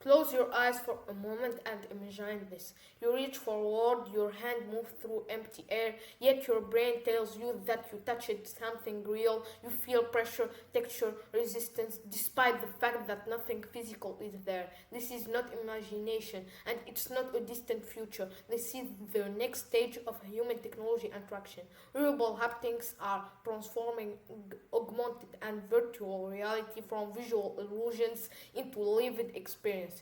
Close your eyes for a moment and imagine this. You reach forward, your hand moves through empty air, yet your brain tells you that you touched something real. You feel pressure, texture, resistance, despite the fact that nothing physical is there. This is not imagination, and it's not a distant future. This is the next stage of human technology interaction. Wearable haptics are transforming augmented and virtual reality from visual illusions into lived experiences.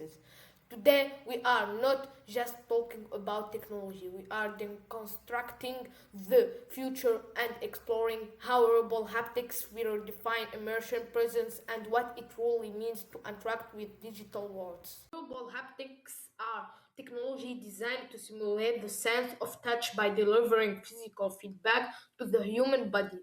Today, we are not just talking about technology, we are deconstructing the future and exploring how wearable haptics will define immersion, presence, and what it really means to interact with digital worlds. Wearable haptics are technology designed to simulate the sense of touch by delivering physical feedback to the human body.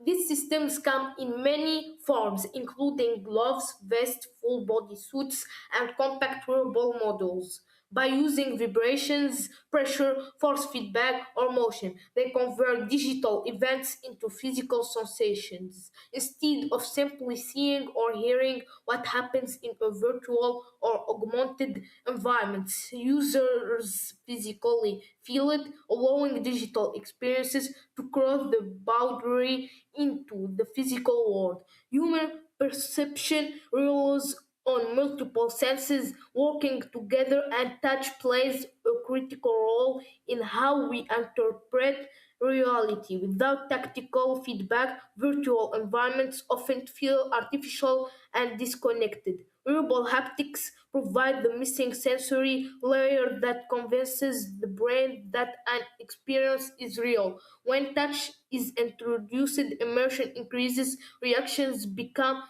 These systems come in many forms, including gloves, vests, full body suits, and compact wearable models. By using vibrations, pressure, force feedback, or motion, they convert digital events into physical sensations. Instead of simply seeing or hearing what happens in a virtual or augmented environment, users physically feel it, allowing digital experiences to cross the boundary into the physical world. Human perception relies on multiple senses working together, and touch plays a critical role in how we interpret reality. Without tactical feedback, virtual environments often feel artificial and disconnected. Wearable haptics provide the missing sensory layer that convinces the brain that an experience is real. When touch is introduced, immersion increases, reactions become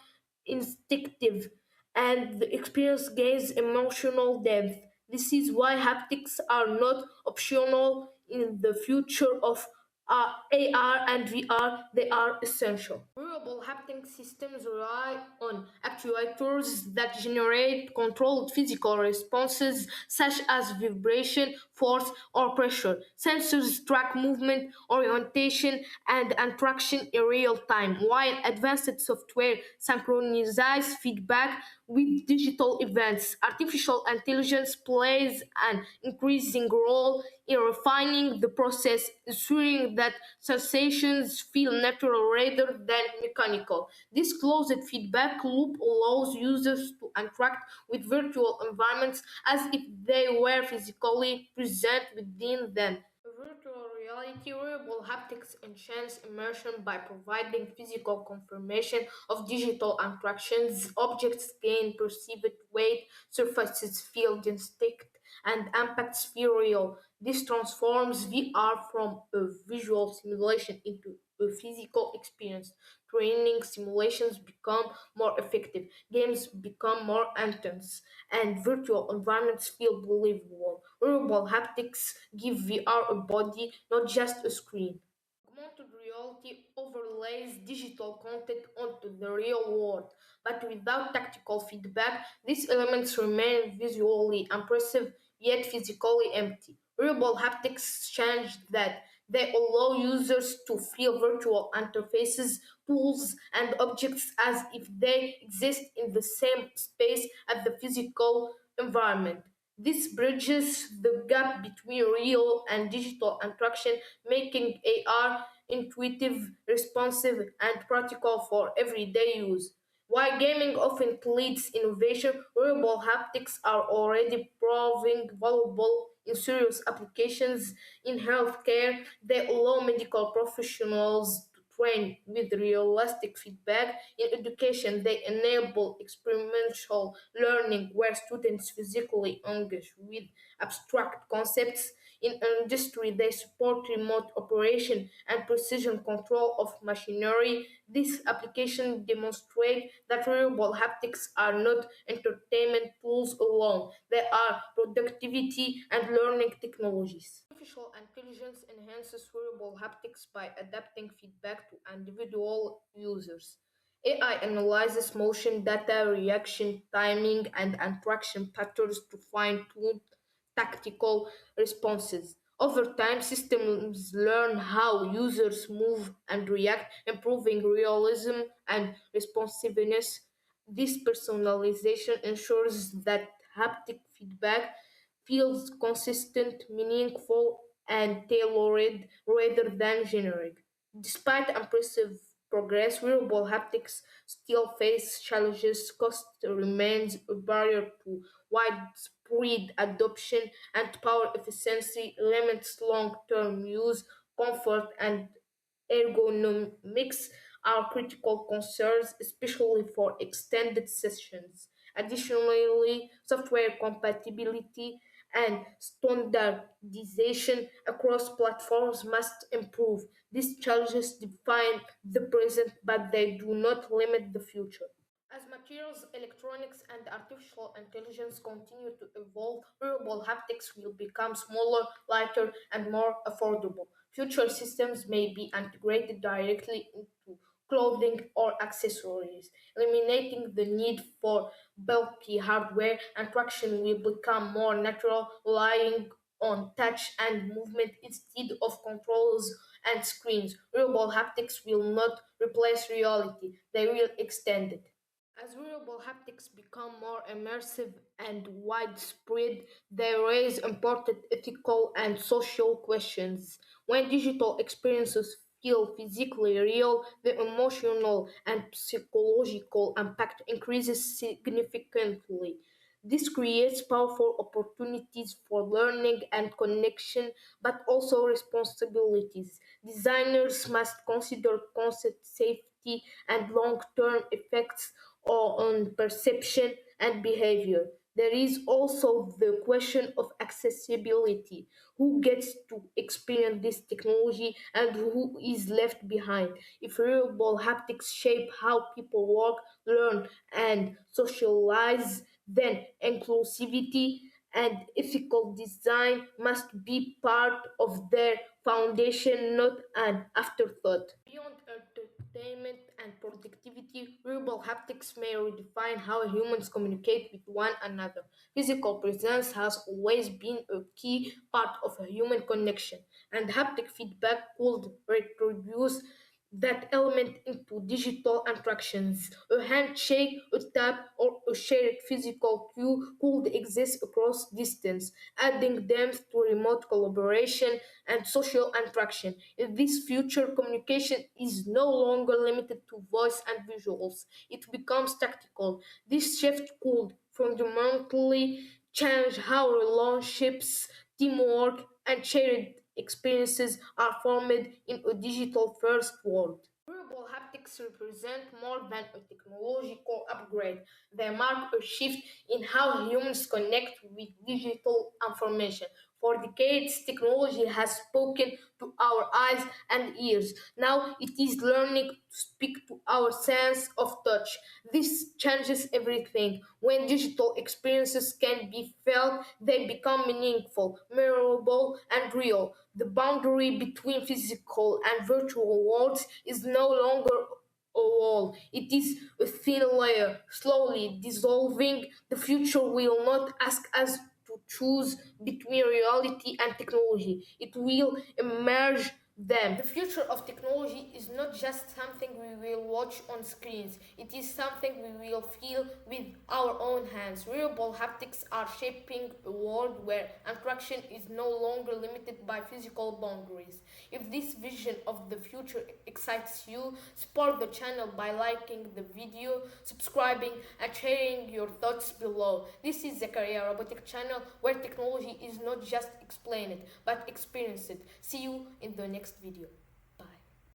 instinctive, and the experience gains emotional depth. This is why haptics are not optional in the future of AR and VR, they are essential. Wearable haptic systems rely on actuators that generate controlled physical responses such as vibration, force, or pressure. Sensors track movement, orientation, and interaction in real time, while advanced software synchronizes feedback with digital events. Artificial intelligence plays an increasing role in refining the process, ensuring that sensations feel natural rather than mechanical. This closed feedback loop allows users to interact with virtual environments as if they were physically present within them. Virtual reality wearable haptics enhance immersion by providing physical confirmation of digital interactions. Objects gain perceived weight, surfaces feel distinct, and impacts feel real. This transforms VR from a visual simulation into a physical experience. Training simulations become more effective, games become more intense, and virtual environments feel believable. Wearable haptics give VR a body, not just a screen. Augmented reality overlays digital content onto the real world, but without tactical feedback, these elements remain visually impressive yet physically empty. Wearable haptics change that. They allow users to feel virtual interfaces, tools, and objects as if they exist in the same space as the physical environment. This bridges the gap between real and digital interaction, making AR intuitive, responsive, and practical for everyday use. While gaming often leads innovation, wearable haptics are already proving valuable in serious applications in healthcare. They allow medical professionals to train with realistic feedback. In education, they enable experiential learning where students physically engage with abstract concepts. In industry, they support remote operation and precision control of machinery. This application demonstrates that wearable haptics are not entertainment tools alone, they are productivity and learning technologies. Artificial intelligence enhances wearable haptics by adapting feedback to individual users. AI analyzes motion data, reaction timing, and interaction patterns to fine tune tactical responses. Over time, systems learn how users move and react, improving realism and responsiveness. This personalization ensures that haptic feedback feels consistent, meaningful, and tailored rather than generic. Despite impressive progress, wearable haptics still face challenges. Cost remains a barrier to widespread adoption, and power efficiency limits long term use. Comfort and ergonomics are critical concerns, especially for extended sessions. Additionally, software compatibility and standardization across platforms must improve. These challenges define the present, but they do not limit the future. As materials, electronics, and artificial intelligence continue to evolve, wearable haptics will become smaller, lighter, and more affordable. Future systems may be integrated directly into clothing or accessories, eliminating the need for bulky hardware, and traction will become more natural, relying on touch and movement instead of controls and screens. Wearable haptics will not replace reality, they will extend it. As wearable haptics become more immersive and widespread, they raise important ethical and social questions. When digital experiences feel physically real, the emotional and psychological impact increases significantly. This creates powerful opportunities for learning and connection, but also responsibilities. Designers must consider concept safety and long term effects on perception and behavior. There is also the question of accessibility. Who gets to experience this technology and who is left behind? If wearable haptics shape how people work, learn, and socialize, then inclusivity and ethical design must be part of their foundation, not an afterthought. Beyond entertainment and productivity, wearable haptics may redefine how humans communicate with one another. Physical presence has always been a key part of a human connection, and haptic feedback could reproduce that element into digital interactions. A handshake, a tap, or a shared physical cue could exist across distance, adding depth to remote collaboration and social interaction. In this future, communication is no longer limited to voice and visuals, it becomes tactical. This shift could fundamentally change how relationships, teamwork, and shared experiences are formed in a digital first world. Wearable haptics represent more than a technological upgrade. They mark a shift in how humans connect with digital information. For decades, technology has spoken to our eyes and ears. Now it is learning to speak to our sense of touch. This changes everything. When digital experiences can be felt, they become meaningful, memorable, and real. The boundary between physical and virtual worlds is no longer a wall. It is a thin layer, slowly dissolving. The future will not ask us to choose between reality and technology. It will emerge them. The future of technology is not just something we will watch on screens, it is something we will feel with our own hands. Wearable haptics are shaping a world where interaction is no longer limited by physical boundaries. If this vision of the future excites you, support the channel by liking the video, subscribing, and sharing your thoughts below. This is Zakaria Robotic Channel, where technology is not just explained but experienced. See you in the next video.